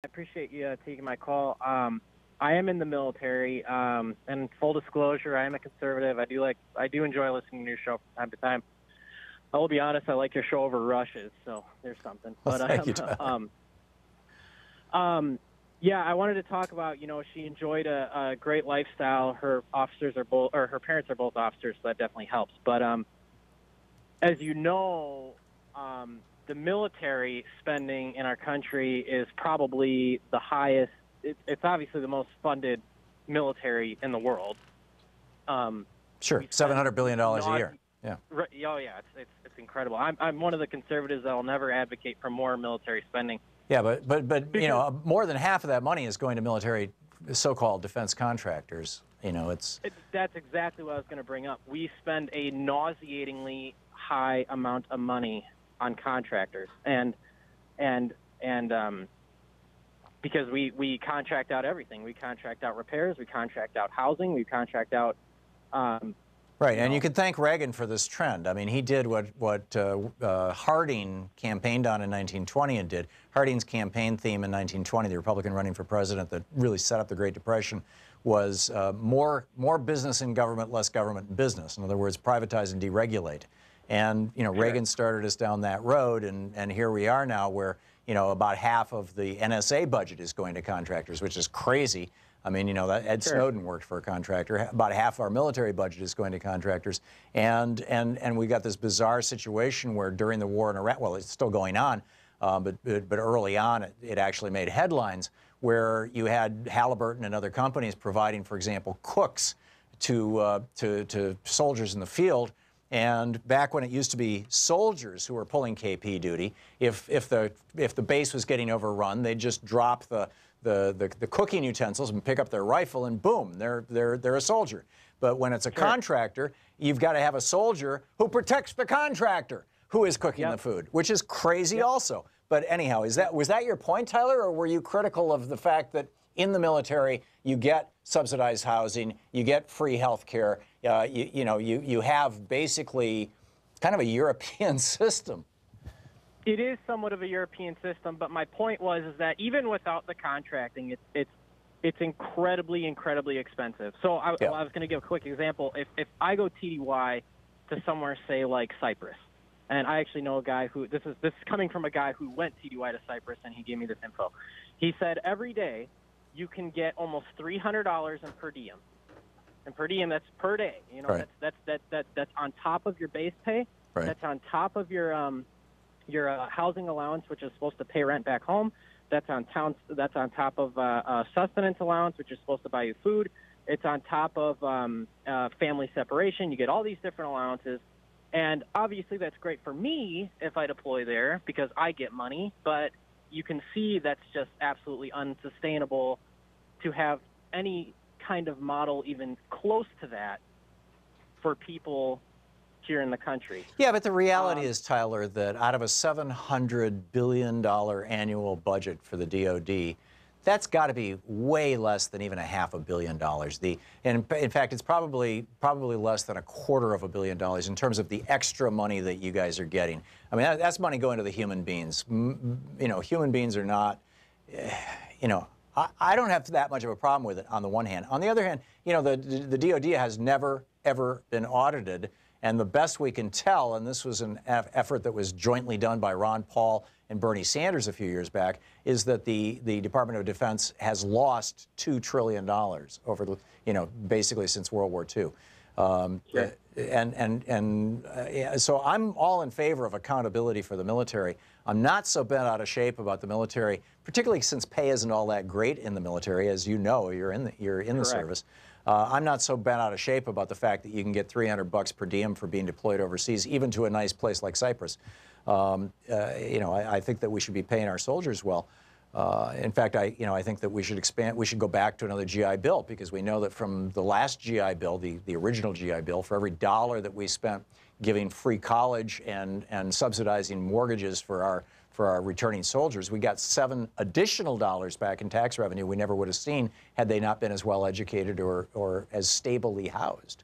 I appreciate you taking my call. I am in the military, and full disclosure, I am a conservative. I do enjoy listening to your show from time to time. I will be honest, I like your show over Rush's, so there's something. Well, thank you, Tyler. Yeah, I wanted to talk about, she enjoyed a great lifestyle. Her officers are both, or her parents are both officers, so that definitely helps. But as you know, the military spending in our country is probably the highest. It's obviously the most funded military in the world. Sure, $700 billion a year. Yeah. Oh yeah, it's incredible. I'm one of the conservatives that will never advocate for more military spending. Yeah, but more than half of that money is going to military, so-called defense contractors. That's exactly what I was going to bring up. We spend a nauseatingly high amount of money on contractors, and because we contract out everything. We contract out repairs, we contract out housing, we contract out. Right, and you can thank Reagan for this trend. I mean, he did what Harding campaigned on in 1920 and did. Harding's campaign theme in 1920, the Republican running for president that really set up the Great Depression, was more business in government, less government in business. In other words, privatize and deregulate. And Sure. Reagan started us down that road, and here we are now where about half of the NSA budget is going to contractors, which is crazy. I mean, that Ed Sure. Snowden worked for a contractor. About half our military budget is going to contractors, and we got this bizarre situation where during the war in Iraq, well, it's still going on, but early on it actually made headlines where you had Halliburton and other companies providing, for example, cooks to soldiers in the field. And back when it used to be soldiers who were pulling KP duty, if the base was getting overrun, they'd just drop the cooking utensils and pick up their rifle, and boom, they're a soldier. But when it's a Sure. contractor, you've got to have a soldier who protects the contractor who is cooking Yep. the food, which is crazy Yep. also. But anyhow, was that your point, Tyler, or were you critical of the fact that in the military you get subsidized housing, you get free health care, you have basically kind of a European system? It is somewhat of a European system, but my point was that even without the contracting, it's incredibly expensive. So I was going to give a quick example. If I go TDY to somewhere, say like Cyprus, and I actually know a guy who this is coming from a guy who went TDY to Cyprus, and he gave me this info. He said every day you can get almost $300 in per diem, and per diem, that's per day. Right. That's on top of your base pay. Right. That's on top of your housing allowance, which is supposed to pay rent back home. That's on top of sustenance allowance, which is supposed to buy you food. It's on top of family separation. You get all these different allowances, and obviously that's great for me if I deploy there because I get money. But you can see that's just absolutely unsustainable to have any kind of model even close to that for people here in the country. Yeah, but the reality is, Tyler, that out of a $700 billion annual budget for the DOD, that's got to be way less than even $500 million. And in fact, it's probably less than $250 million in terms of the extra money that you guys are getting. I mean, that's money going to the human beings. Human beings are not, I don't have that much of a problem with it on the one hand. On the other hand, the DOD has never, ever been audited. And the best we can tell, and this was an effort that was jointly done by Ron Paul and Bernie Sanders a few years back, is that the Department of Defense has lost $2 trillion over the, basically since World War II. Sure. So I'm all in favor of accountability for the military. I'm not so bent out of shape about the military, particularly since pay isn't all that great in the military, as you know, you're in the service. I'm not so bent out of shape about the fact that you can get $300 per diem for being deployed overseas, even to a nice place like Cyprus. I think that we should be paying our soldiers well. In fact, I think that we should expand. We should go back to another GI Bill, because we know that from the last GI Bill, the original GI Bill, for every dollar that we spent giving free college and subsidizing mortgages for our returning soldiers, we got $7 additional back in tax revenue we never would have seen had they not been as well educated or as stably housed.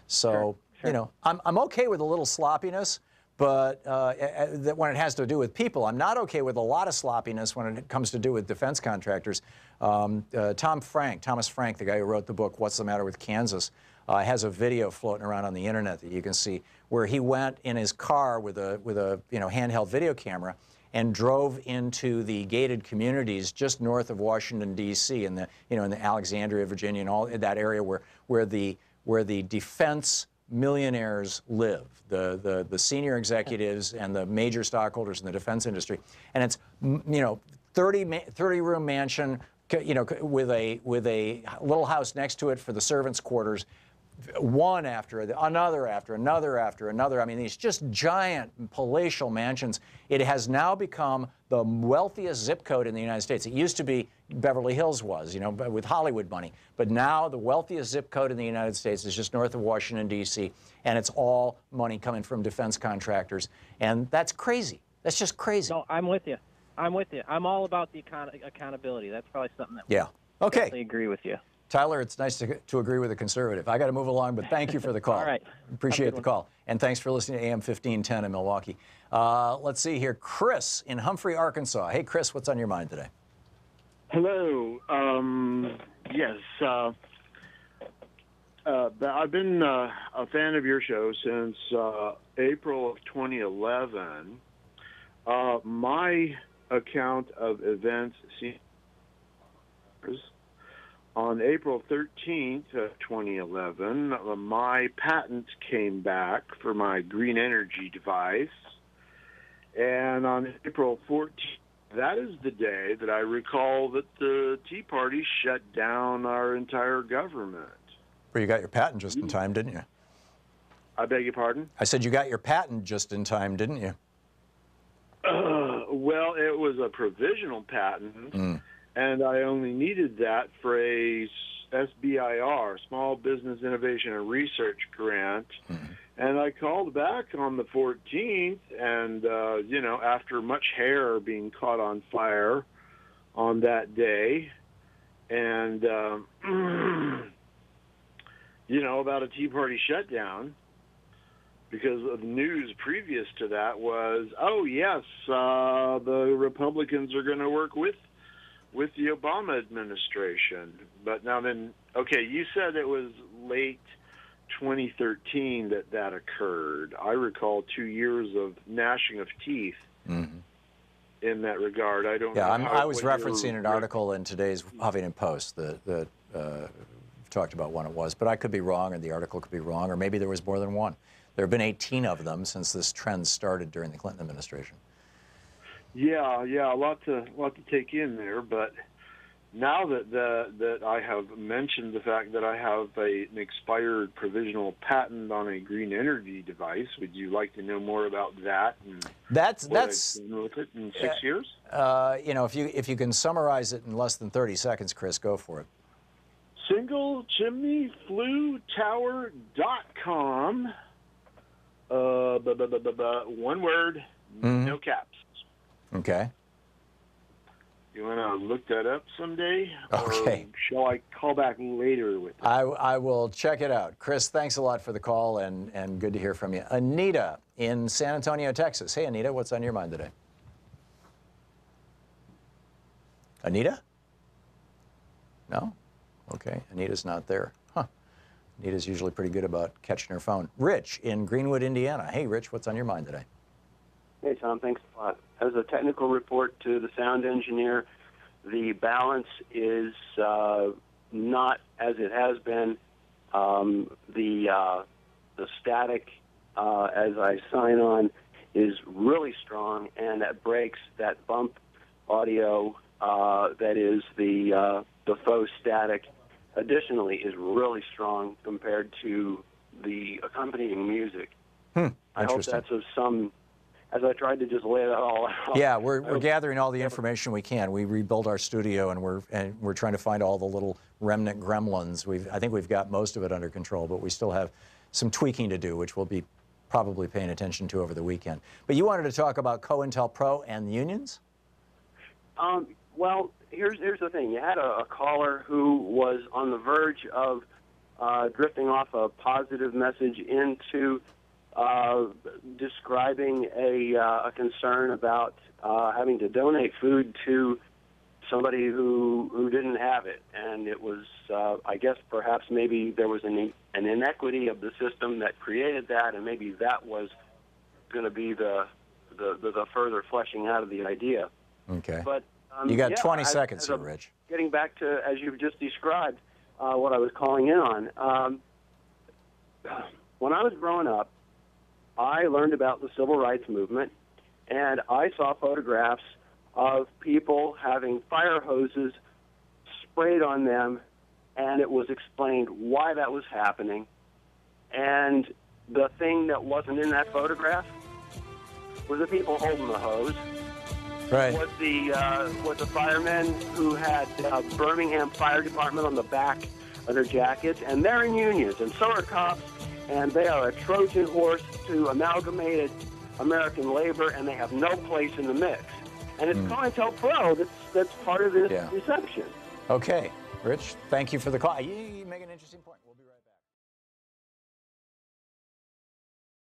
So, Sure. I'm okay with a little sloppiness, but that when it has to do with people. I'm not okay with a lot of sloppiness when it comes to do with defense contractors. Thomas Frank, the guy who wrote the book What's the Matter with Kansas, has a video floating around on the internet that you can see where he went in his car with a handheld video camera and drove into the gated communities just north of Washington D.C. in the in the Alexandria, Virginia, and all that area where the defense millionaires live, the senior executives and the major stockholders in the defense industry, and it's 30-room mansion, with a little house next to it for the servants' quarters, one after another after another after another. I mean, these just giant palatial mansions. It has now become the wealthiest zip code in the United States. It used to be Beverly Hills was, with Hollywood money. But now the wealthiest zip code in the United States is just north of Washington, D.C., and it's all money coming from defense contractors. And that's crazy. That's just crazy. No, I'm with you. I'm all about the accountability. That's probably something that yeah. Okay. definitely agree with you. Tyler, it's nice to agree with a conservative. I got to move along, but thank you for the call. All right. Appreciate the call. And thanks for listening to AM 1510 in Milwaukee. Let's see here. Chris in Humphrey, Arkansas. Hey, Chris, what's on your mind today? Hello. Yes. I've been a fan of your show since April of 2011. My account of events on April 13th of 2011, my patent came back for my green energy device. And on April 14th, that is the day that I recall that the Tea Party shut down our entire government. Well, you got your patent just in time, didn't you? I beg your pardon? I said you got your patent just in time, didn't you? Well, it was a provisional patent. And I only needed that for a SBIR, Small Business Innovation and Research Grant. And I called back on the 14th, and, after much hair being caught on fire on that day, and, about a Tea Party shutdown, because the news previous to that was, oh, yes, the Republicans are going to work with the Obama administration. But now then, okay, you said it was late 2013 that occurred. I recall 2 years of gnashing of teeth in that regard. I don't know. I was referencing an article in today's Huffington Post that talked about when it was, but I could be wrong, or the article could be wrong, or maybe there was more than one. There have been 18 of them since this trend started during the Clinton administration. Yeah, a lot to take in there. But now that I have mentioned the fact that I have an expired provisional patent on a green energy device, would you like to know more about that? And that's I've done with it in 6 years. If you can summarize it in less than 30 seconds, Chris, go for it. SingleChimneyFlueTower.com. One word, no caps. Okay. You want to look that up someday? Okay. Or shall I call back later with it? I will check it out. Chris, thanks a lot for the call, and good to hear from you. Anita in San Antonio, Texas. Hey, Anita, what's on your mind today? Anita? No? Okay, Anita's not there. Huh. Anita's usually pretty good about catching her phone. Rich in Greenwood, Indiana. Hey, Rich, what's on your mind today? Hey, Tom, thanks a lot. As a technical report to the sound engineer, the balance is not as it has been. The static, as I sign on, is really strong, and that breaks that bump audio that is the faux static. Additionally, is really strong compared to the accompanying music. I hope that's of some, as I tried to just lay that all out. Yeah, we're gathering all the information we can. We rebuilt our studio, and we're trying to find all the little remnant gremlins. I think we've got most of it under control, but we still have some tweaking to do, which we'll be probably paying attention to over the weekend. But you wanted to talk about COINTELPRO and the unions? Well, here's the thing. You had a caller who was on the verge of drifting off a positive message into describing a concern about having to donate food to somebody who didn't have it, and it was, I guess, perhaps maybe there was an inequity of the system that created that, and maybe that was going to be the further fleshing out of the idea. Okay. But you got yeah, 20 seconds here, Rich. Getting back to, as you've just described, what I was calling in on. When I was growing up, I learned about the civil rights movement, and I saw photographs of people having fire hoses sprayed on them, and it was explained why that was happening. And the thing that wasn't in that photograph was the people holding the hose. Right. Was the firemen who had Birmingham Fire Department on the back of their jackets, and they're in unions, and so are cops, and they are a Trojan horse to amalgamated American labor, and they have no place in the mix. And it's COINTELPRO that's part of this deception. Okay, Rich, thank you for the call. You make an interesting point. We'll be right back.